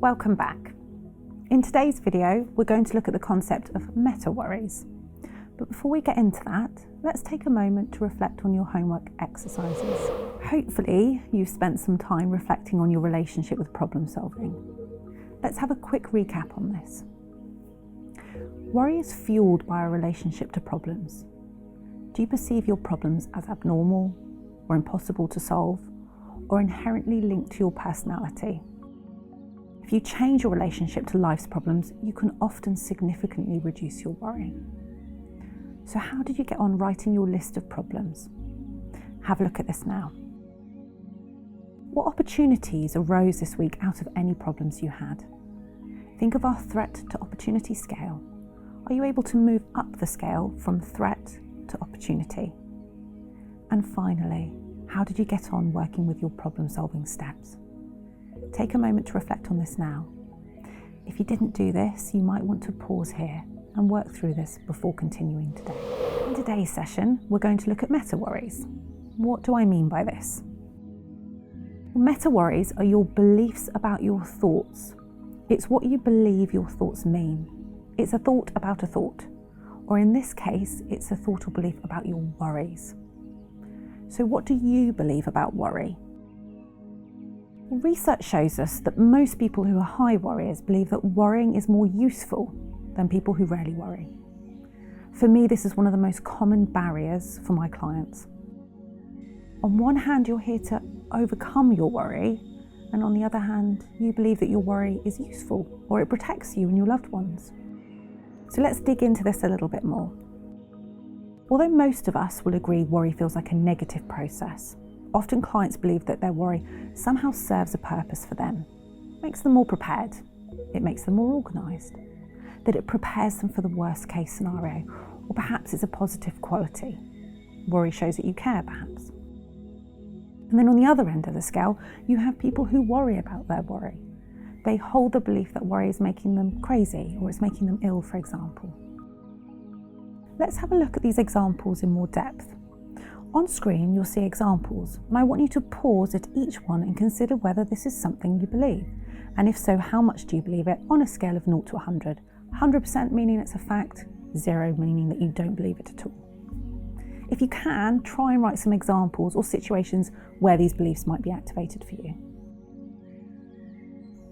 Welcome back. In today's video, we're going to look at the concept of meta-worries. But before we get into that, let's take a moment to reflect on your homework exercises. Hopefully, you've spent some time reflecting on your relationship with problem solving. Let's have a quick recap on this. Worry is fueled by a relationship to problems. Do you perceive your problems as abnormal or impossible to solve, or inherently linked to your personality? If you change your relationship to life's problems, you can often significantly reduce your worry. So how did you get on writing your list of problems? Have a look at this now. What opportunities arose this week out of any problems you had? Think of our threat to opportunity scale. Are you able to move up the scale from threat to opportunity? And finally, how did you get on working with your problem-solving steps? Take a moment to reflect on this now. If you didn't do this, you might want to pause here and work through this before continuing today. In today's session, we're going to look at meta-worries. What do I mean by this? Meta-worries are your beliefs about your thoughts. It's what you believe your thoughts mean. It's a thought about a thought, or in this case, it's a thought or belief about your worries. So what do you believe about worry? Well, research shows us that most people who are high worriers believe that worrying is more useful than people who rarely worry. For me, this is one of the most common barriers for my clients. On one hand, you're here to overcome your worry, and on the other hand, you believe that your worry is useful or it protects you and your loved ones. So let's dig into this a little bit more. Although most of us will agree worry feels like a negative process, often clients believe that their worry somehow serves a purpose for them. It makes them more prepared, it makes them more organised, that it prepares them for the worst case scenario, or perhaps it's a positive quality. Worry shows that you care, perhaps. And then on the other end of the scale, you have people who worry about their worry. They hold the belief that worry is making them crazy, or it's making them ill, for example. Let's have a look at these examples in more depth. On screen, you'll see examples, and I want you to pause at each one and consider whether this is something you believe. And if so, how much do you believe it on a scale of 0 to 100? 100% meaning it's a fact, 0 meaning that you don't believe it at all. If you can, try and write some examples or situations where these beliefs might be activated for you.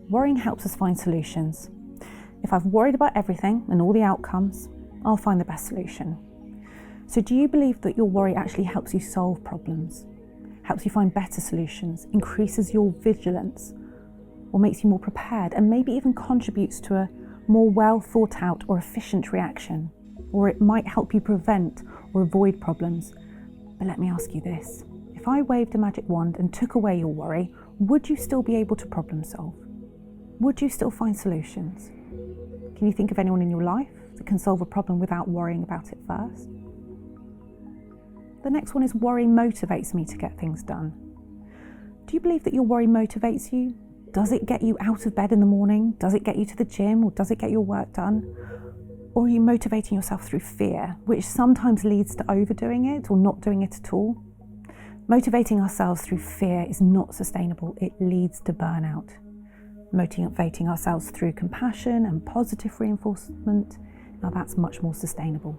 Worrying helps us find solutions. If I've worried about everything and all the outcomes, I'll find the best solution. So do you believe that your worry actually helps you solve problems, helps you find better solutions, increases your vigilance, or makes you more prepared, and maybe even contributes to a more well thought out or efficient reaction, or it might help you prevent or avoid problems? But let me ask you this, if I waved a magic wand and took away your worry, would you still be able to problem solve? Would you still find solutions? Can you think of anyone in your life that can solve a problem without worrying about it first? The next one is worry motivates me to get things done. Do you believe that your worry motivates you? Does it get you out of bed in the morning? Does it get you to the gym, or does it get your work done? Or are you motivating yourself through fear, which sometimes leads to overdoing it or not doing it at all? Motivating ourselves through fear is not sustainable. It leads to burnout. Motivating ourselves through compassion and positive reinforcement, now that's much more sustainable.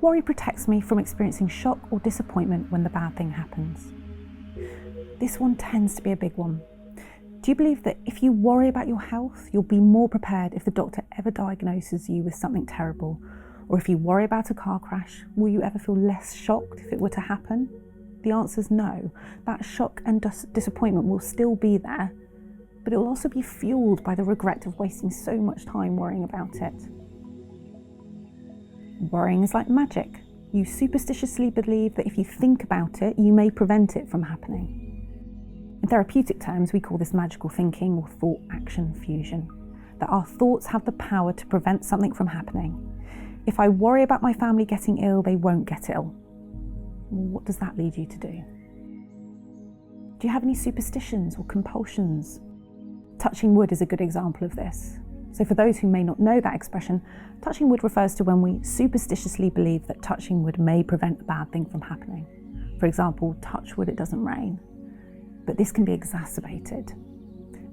Worry protects me from experiencing shock or disappointment when the bad thing happens. This one tends to be a big one. Do you believe that if you worry about your health, you'll be more prepared if the doctor ever diagnoses you with something terrible? Or if you worry about a car crash, will you ever feel less shocked if it were to happen? The answer is no. That shock and disappointment will still be there, but it will also be fueled by the regret of wasting so much time worrying about it. Worrying is like magic. You superstitiously believe that if you think about it, you may prevent it from happening. In therapeutic terms, we call this magical thinking or thought-action fusion, that our thoughts have the power to prevent something from happening. If I worry about my family getting ill, they won't get ill. What does that lead you to do? Do you have any superstitions or compulsions? Touching wood is a good example of this. So for those who may not know that expression, touching wood refers to when we superstitiously believe that touching wood may prevent a bad thing from happening. For example, touch wood, it doesn't rain. But this can be exacerbated.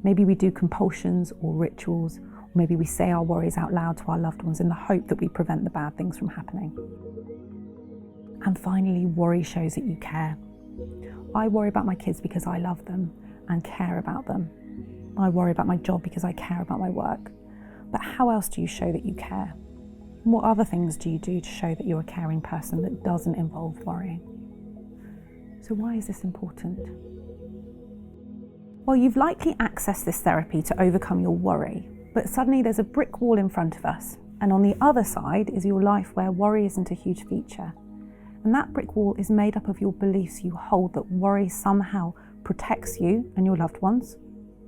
Maybe we do compulsions or rituals, or maybe we say our worries out loud to our loved ones in the hope that we prevent the bad things from happening. And finally, worry shows that you care. I worry about my kids because I love them and care about them. I worry about my job because I care about my work. But how else do you show that you care? What other things do you do to show that you're a caring person that doesn't involve worrying? So why is this important? Well, you've likely accessed this therapy to overcome your worry, but suddenly there's a brick wall in front of us, and on the other side is your life where worry isn't a huge feature. And that brick wall is made up of your beliefs you hold that worry somehow protects you and your loved ones,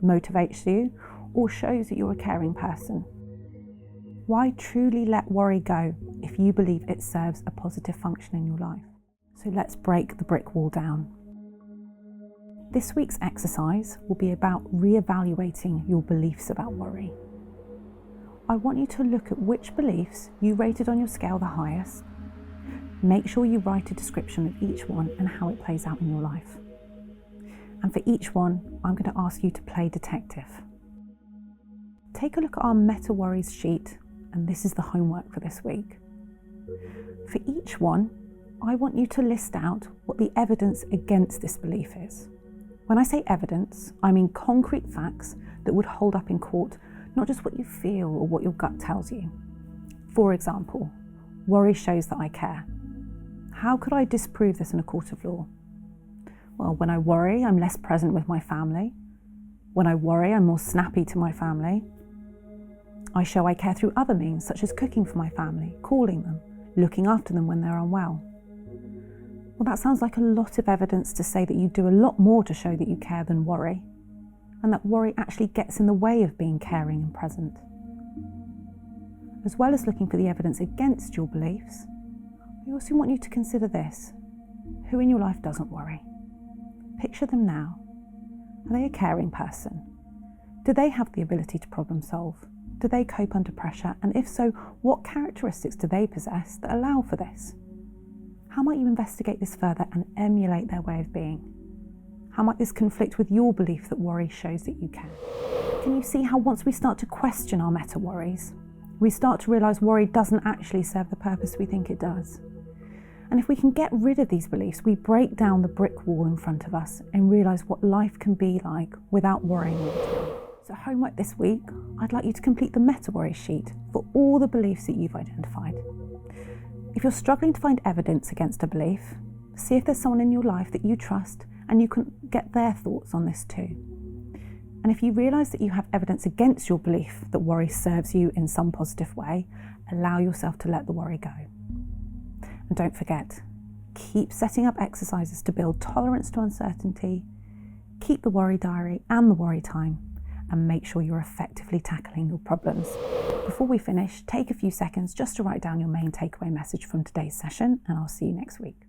motivates you, or shows that you're a caring person. Why truly let worry go if you believe it serves a positive function in your life? So let's break the brick wall down. This week's exercise will be about re-evaluating your beliefs about worry. I want you to look at which beliefs you rated on your scale the highest. Make sure you write a description of each one and how it plays out in your life. And for each one, I'm going to ask you to play detective. Take a look at our meta worries sheet, and this is the homework for this week. For each one, I want you to list out what the evidence against this belief is. When I say evidence, I mean concrete facts that would hold up in court, not just what you feel or what your gut tells you. For example, worry shows that I care. How could I disprove this in a court of law? Well, when I worry, I'm less present with my family. When I worry, I'm more snappy to my family. I show I care through other means, such as cooking for my family, calling them, looking after them when they're unwell. Well, that sounds like a lot of evidence to say that you do a lot more to show that you care than worry, and that worry actually gets in the way of being caring and present. As well as looking for the evidence against your beliefs, I also want you to consider this. Who in your life doesn't worry? Picture them now. Are they a caring person? Do they have the ability to problem solve? Do they cope under pressure? And if so, what characteristics do they possess that allow for this? How might you investigate this further and emulate their way of being? How might this conflict with your belief that worry shows that you care? Can you see how once we start to question our meta worries, we start to realise worry doesn't actually serve the purpose we think it does? And if we can get rid of these beliefs, we break down the brick wall in front of us and realise what life can be like without worrying all the time. So homework this week, I'd like you to complete the meta worry sheet for all the beliefs that you've identified. If you're struggling to find evidence against a belief, see if there's someone in your life that you trust and you can get their thoughts on this too. And if you realise that you have evidence against your belief that worry serves you in some positive way, allow yourself to let the worry go. And don't forget, keep setting up exercises to build tolerance to uncertainty, keep the worry diary and the worry time, and make sure you're effectively tackling your problems. Before we finish, take a few seconds just to write down your main takeaway message from today's session, and I'll see you next week.